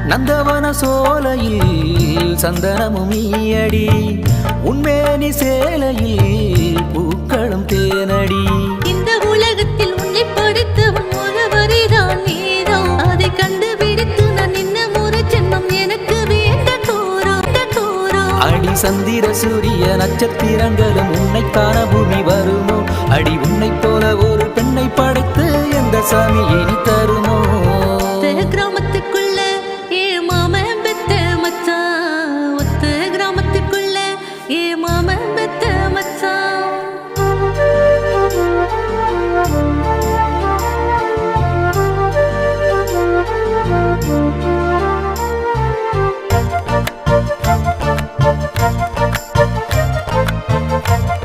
நந்தவன சோலையில் சந்தனமும் நீயடி உன்மேனி சேலையில் பூக்களும் தேனடி இந்த உலகத்தில் உன்னை படைத்தவன் ஒருவரைதான் நீதான் அதை கண்டுபிடித்து நான் இன்னும் ஒரு ஜென்மம் எனக்கு வேண்ட கோரோ அடி சந்திர சூரிய நட்சத்திரங்களும் உன்னை காண பூமி வருமோ அடி உன்னை போல ஒரு பெண்ணை படைத்து எந்த சாமி இனி தருமோ